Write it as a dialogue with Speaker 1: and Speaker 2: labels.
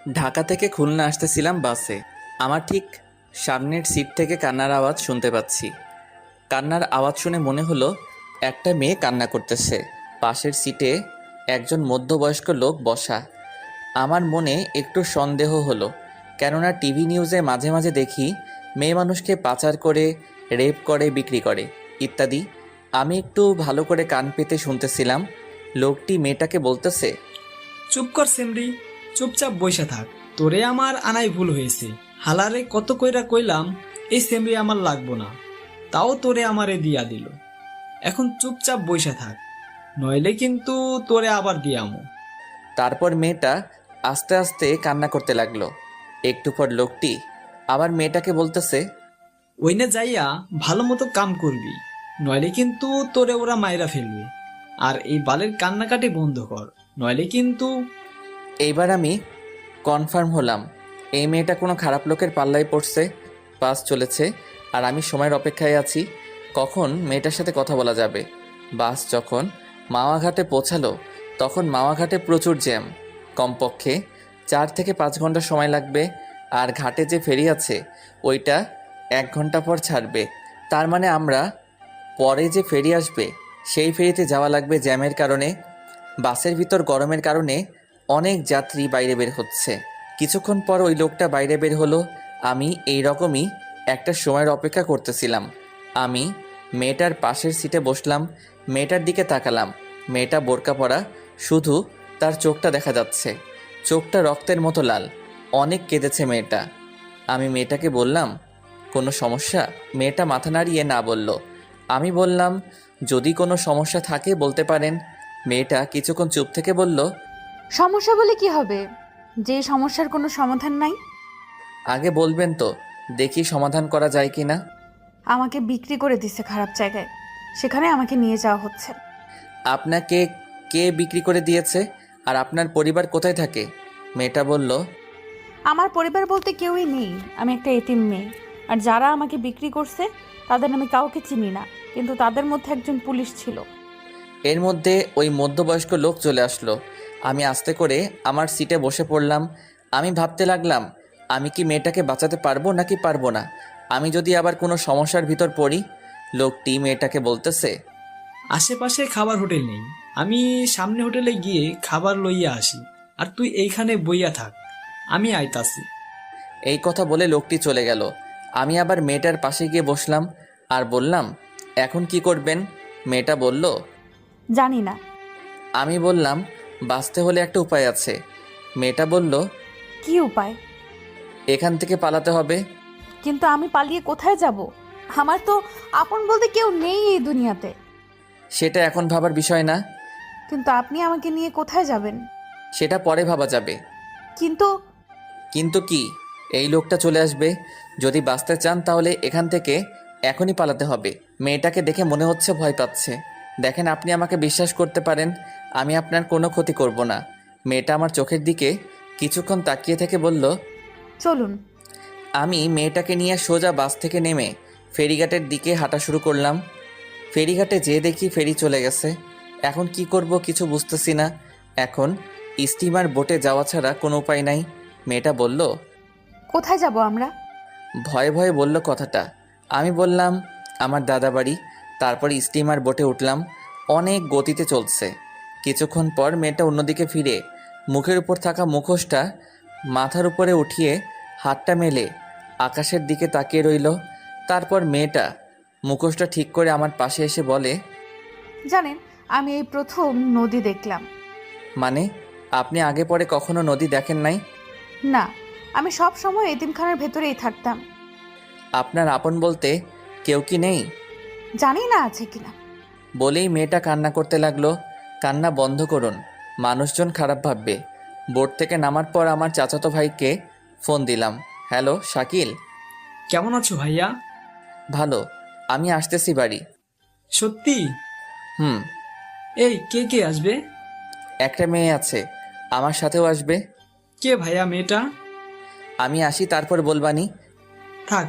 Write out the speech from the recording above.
Speaker 1: ঢাকা থেকে খুলনা আসতেছিলাম বাসে। আমার ঠিক সামনের সিট থেকে কান্নার আওয়াজ শুনতে পাচ্ছি। কান্নার আওয়াজ শুনে মনে হলো একটা মেয়ে কান্না করতেছে। পাশের সিটে একজন মধ্যবয়স্ক লোক বসা। আমার মনে একটু সন্দেহ হলো, কেননা টিভি নিউজে মাঝে মাঝে দেখি মেয়ে মানুষকে পাচার করে, রেপ করে, বিক্রি করে ইত্যাদি। আমি একটু ভালো করে কান পেতে শুনতেছিলাম। লোকটি মেয়েটাকে বলতেছে,
Speaker 2: চুপ কর সেমরি, চুপচাপ বইসা থাক। তোরে আমার আনাই ভুল হয়েছে। হালারে কত কইরা কইলাম এই সেমরি আমার লাগবো না, তাও তোরে আমারে দিয়া দিল। এখন চুপচাপ বইসা থাক, নইলে কিন্তু তোরে আবার দিয়ামু।
Speaker 1: তারপর মেয়েটা আস্তে আস্তে কান্না করতে লাগলো। একটু পর লোকটি আবার মেয়েটাকে বলতেছে,
Speaker 2: ওইনে যাইয়া ভালো মতো কাম করবি, নইলে কিন্তু তোরে ওরা মাইরা ফেলবে। আর এই বালের কান্নাকাটি বন্ধ কর, নইলে কিন্তু।
Speaker 1: এইবার আমি কনফার্ম হলাম এই মেয়েটা কোনো খারাপ লোকের পাল্লায় পড়ছে। বাস চলেছে আর আমি সময়ের অপেক্ষায় আছি, কখন মেয়েটার সাথে কথা বলা যাবে। বাস যখন মাওয়াঘাটে পৌঁছালো তখন মাওয়াঘাটে প্রচুর জ্যাম। কমপক্ষে 4 থেকে 5 ঘন্টা সময় লাগবে। আর ঘাটে যে ফেরি আছে ওইটা 1 ঘন্টা পর ছাড়বে। তার মানে আমরা পরে যে ফেরি আসবে সেই ফেরিতে যাওয়া লাগবে জ্যামের কারণে। বাসের ভিতর গরমের কারণে অনেক যাত্রী বাইরে বের হচ্ছে। কিছুক্ষণ পর ওই লোকটা বাইরে বের হলো। আমি এই রকমই একটা সময়ের অপেক্ষা করতেছিলাম। আমি মেয়েটার পাশের সিটে বসলাম, মেয়েটার দিকে তাকালাম। মেয়েটা বোরকা পরা, শুধু তার চোখটা দেখা যাচ্ছে। চোখটা রক্তের মতো লাল। অনেক কেঁদেছে মেয়েটা। আমি মেয়েটাকে বললাম, কোনো সমস্যা? মেয়েটা মাথা নাড়িয়ে না বলল। আমি বললাম, যদি কোনো সমস্যা থাকে বলতে পারেন। মেয়েটা কিছুক্ষণ চুপ থেকে বলল,
Speaker 3: সমস্যা বলে কি হবে, যে সমস্যার কোনো সমাধান নাই?
Speaker 1: আগে বলবেন তো, দেখি সমাধান করা যায় কি না।
Speaker 3: আমাকে বিক্রি করে দিছে খারাপ জায়গায়, সেখানে আমাকে নিয়ে যাওয়া হচ্ছে।
Speaker 1: আপনাকে কে বিক্রি করে দিয়েছে? আর আপনার পরিবার কোথায় থাকে? মেয়েটা বলল,
Speaker 3: আমার পরিবার বলতে কেউই নেই, আমি একটা এতিম মেয়ে। আর যারা আমাকে বিক্রি করছে তাদের আমি কাউকে চিনি না, কিন্তু তাদের মধ্যে একজন পুলিশ ছিল।
Speaker 1: এর মধ্যে ওই মধ্যবয়স্ক লোক চলে আসলো। আমি আস্তে করে আমার সিটে বসে পড়লাম। আমি ভাবতে লাগলাম, আমি কি মেয়েটাকে বাঁচাতে পারবো নাকি পারবো না। আমি যদি আবার কোনো সমস্যার ভিতর পড়ি। লোকটি মেয়েটাকে বলতেছে,
Speaker 2: আশেপাশে খাবার হোটেল নেই, আমি সামনে হোটেলে গিয়ে খাবার লইয়া আসি, আর তুই এইখানে বইয়া থাক, আমি আইতাছি।
Speaker 1: এই কথা বলে লোকটি চলে গেল। আমি আবার মেয়েটার পাশে গিয়ে বসলাম আর বললাম, এখন কি করবেন? মেয়েটা বলল,
Speaker 3: জানি না।
Speaker 1: আমি বললাম, বাঁচতে হলে একটা উপায় আছে। মেয়েটা বলল,
Speaker 3: কি উপায়?
Speaker 1: এখান থেকে পালাতে হবে।
Speaker 3: কিন্তু আমি পালিয়ে কোথায় যাব? আমার তো আপন বলতে কেউ নেই এই দুনিয়াতে।
Speaker 1: সেটা এখন ভাবার বিষয় না।
Speaker 3: কিন্তু আপনি আমাকে নিয়ে কোথায় যাবেন?
Speaker 1: সেটা পরে ভাবা যাবে।
Speaker 3: কিন্তু
Speaker 1: কিন্তু কি? এই লোকটা চলে আসবে। যদি বাঁচতে চান তাহলে এখান থেকে এখনই পালাতে হবে। মেয়েটাকে দেখে মনে হচ্ছে ভয় পাচ্ছে। দেখেন, আপনি আমাকে বিশ্বাস করতে পারেন, আমি আপনার কোনো ক্ষতি করব না। মেয়েটা আমার চোখের দিকে কিছুক্ষণ তাকিয়ে থেকে বলল,
Speaker 3: চলুন।
Speaker 1: আমি মেয়েটাকে নিয়ে সোজা বাস থেকে নেমে ফেরিঘাটের দিকে হাঁটা শুরু করলাম। ফেরিঘাটে যেয়ে দেখি ফেরি চলে গেছে। এখন কি করব কিছু বুঝতেছি না। এখন স্টিমার বোটে যাওয়া ছাড়া কোনো উপায় নাই। মেয়েটা বলল,
Speaker 3: কোথায় যাব আমরা?
Speaker 1: ভয়ে ভয়ে বলল কথাটা। আমি বললাম, আমার দাদা বাড়ি। তারপর স্টিমার বোটে উঠলাম। অনেক গতিতে চলছে। কিছুক্ষণ পর মেয়েটা অন্যদিকে ফিরে মুখের উপর থাকা মুখোশটা মাথার উপরে উঠিয়ে হাতটা মেলে আকাশের দিকে তাকিয়ে রইল। তারপর মেয়েটা মুখোশটা ঠিক করে আমার পাশে এসে বলে,
Speaker 3: জানেন, আমি এই প্রথম নদী দেখলাম।
Speaker 1: মানে আপনি আগে পরে কখনো নদী দেখেন নাই?
Speaker 3: না, আমি সব সময় এতিমখানার ভেতরেই থাকতাম।
Speaker 1: আপনার আপন বলতে কেউ কি নেই?
Speaker 3: জানি না আছে কিনা।
Speaker 1: বলেই মেয়েটা কান্না করতে লাগলো। কান্না বন্ধ করুন, মানুষজন খারাপ ভাববে। বোট থেকে নামার পর আমার চাচাতো ভাইকে ফোন দিলাম। হ্যালো শাকিল।
Speaker 2: কেমন আছো ভাইয়া?
Speaker 1: ভালো, আমি আসতেছি বাড়ি।
Speaker 2: সত্যি?
Speaker 1: হুম।
Speaker 2: এই কে কে আসবে?
Speaker 1: একটা মেয়ে আছে, আমার সাথেও আসবে।
Speaker 2: কে ভাইয়া মেয়েটা?
Speaker 1: আমি আসি তারপর বলবানি।
Speaker 2: থাক,